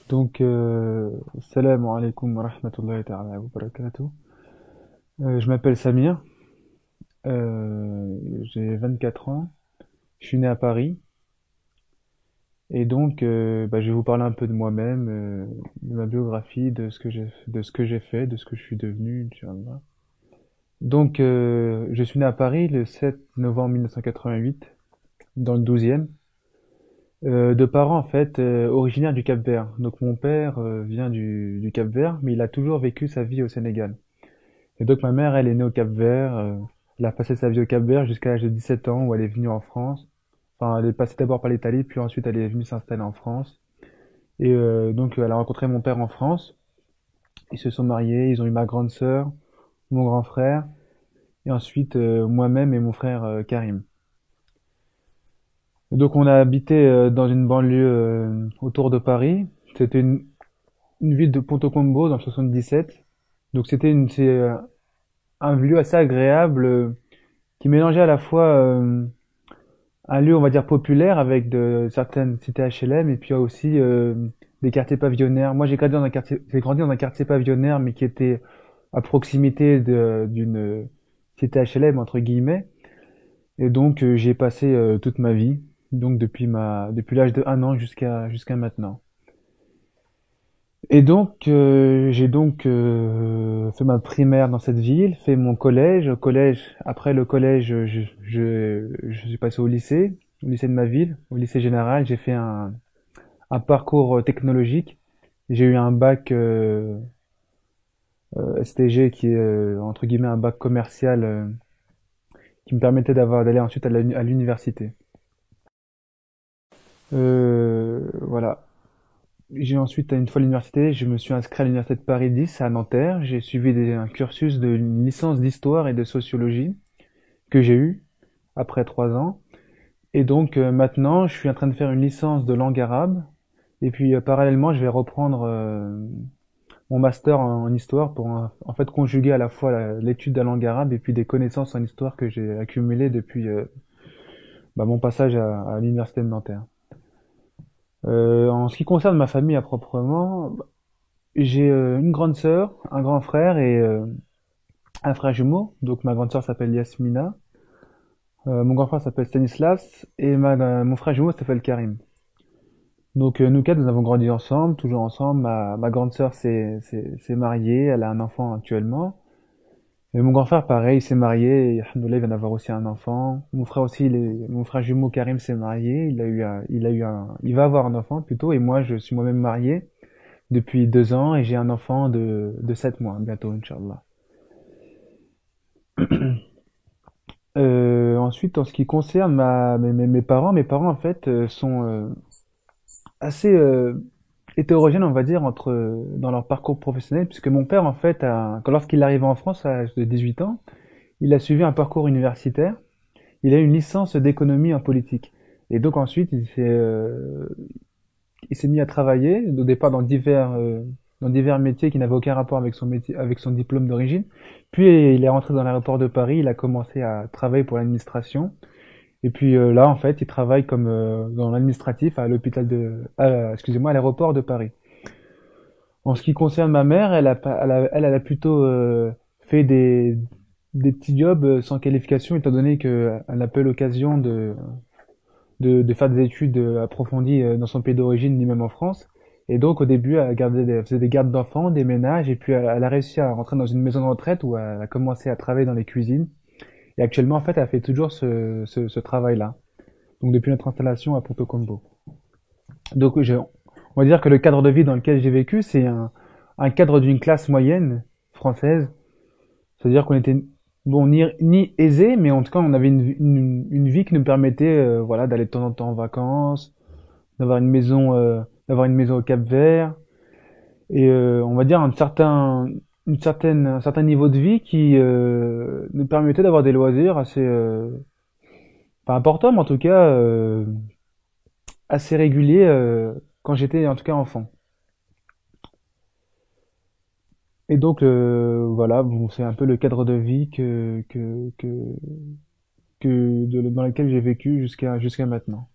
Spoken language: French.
Salam alaikum wa rahmatullahi ta'ala wa barakatuh. Je m'appelle Samir, j'ai 24 ans, je suis né à Paris je vais vous parler un peu de moi-même, de ma biographie, de ce que j'ai fait, de ce que je suis devenu, Inch'Allah. Je suis né à Paris le 7 novembre 1988, dans le 12e, de parents en fait originaires du Cap-Vert. Donc mon père vient du Cap-Vert, mais il a toujours vécu sa vie au Sénégal. Et donc ma mère, elle est née au Cap-Vert, elle a passé sa vie au Cap-Vert jusqu'à l'âge de 17 ans où elle est venue en France. Enfin, elle est passée d'abord par l'Italie, puis ensuite elle est venue s'installer en France. Elle a rencontré mon père en France. Ils se sont mariés, ils ont eu ma grande sœur, mon grand frère, et ensuite moi-même et mon frère Karim. Donc on a habité dans une banlieue autour de Paris. C'était une ville de Ponto Combo dans le 77. C'est un lieu assez agréable qui mélangeait à la fois un lieu, on va dire, populaire avec certaines cités HLM et puis aussi des quartiers pavillonnaires. Moi, j'ai grandi dans un quartier pavillonnaire, mais qui était à proximité d'une cité HLM, entre guillemets. J'y ai passé toute ma vie, donc depuis l'âge de 1 an jusqu'à maintenant. Fait ma primaire dans cette ville, fait mon collège. Après le collège, je suis passé au lycée de ma ville, au lycée général. J'ai fait un parcours technologique. J'ai eu un bac STG qui est entre guillemets un bac commercial qui me permettait d'aller ensuite à l'université. Voilà. J'ai ensuite, une fois à l'université, je me suis inscrit à l'université de Paris 10 à Nanterre. J'ai suivi un cursus de une licence d'histoire et de sociologie que j'ai eu après 3 ans. Maintenant, je suis en train de faire une licence de langue arabe. Parallèlement, je vais reprendre mon master en histoire pour en fait conjuguer à la fois l'étude de la langue arabe et puis des connaissances en histoire que j'ai accumulées depuis mon passage à l'université de Nanterre. En ce qui concerne ma famille à proprement, j'ai une grande sœur, un grand frère et un frère jumeau. Donc ma grande sœur s'appelle Yasmina, mon grand frère s'appelle Stanislas et mon frère jumeau s'appelle Karim. Nous quatre, nous avons grandi ensemble, toujours ensemble. Ma grande sœur s'est mariée, elle a un enfant actuellement. Et mon grand frère, pareil, il s'est marié, et alhamdoulilah, il vient d'avoir aussi un enfant. Mon frère jumeau Karim s'est marié, il va avoir un enfant plutôt, et moi, je suis moi-même marié depuis 2 ans et j'ai un enfant de 7 mois, bientôt, Inch'Allah. Ensuite, en ce qui concerne mes parents, en fait, sont assez hétérogènes, on va dire, dans leur parcours professionnel, puisque mon père, en fait, lorsqu'il est arrivé en France à l'âge de 18 ans, il a suivi un parcours universitaire. Il a eu une licence d'économie en politique. Et donc ensuite, il s'est mis à travailler, au départ dans divers métiers qui n'avaient aucun rapport avec son métier, avec son diplôme d'origine. Puis il est rentré dans l'aéroport de Paris, il a commencé à travailler pour l'administration. Là, en fait, il travaille comme dans l'administratif à excusez-moi, à l'aéroport de Paris. En ce qui concerne ma mère, elle a plutôt fait des petits jobs sans qualification, étant donné qu'elle n'a pas eu l'occasion de faire des études approfondies dans son pays d'origine, ni même en France. Et donc, au début, elle faisait des gardes d'enfants, des ménages, et puis elle a réussi à rentrer dans une maison de retraite où elle a commencé à travailler dans les cuisines. Et actuellement, en fait, elle fait toujours ce travail-là. Donc, depuis notre installation à Porto Combo. On va dire que le cadre de vie dans lequel j'ai vécu, c'est un cadre d'une classe moyenne française. C'est-à-dire qu'on était bon ni aisé, mais en tout cas on avait une vie qui nous permettait voilà d'aller de temps en temps en vacances, d'avoir une maison au Cap-Vert et on va dire un certain niveau de vie qui nous permettait d'avoir des loisirs assez pas importants, mais en tout cas assez réguliers quand j'étais en tout cas enfant. Voilà, bon, c'est un peu le cadre de vie dans lequel j'ai vécu jusqu'à maintenant.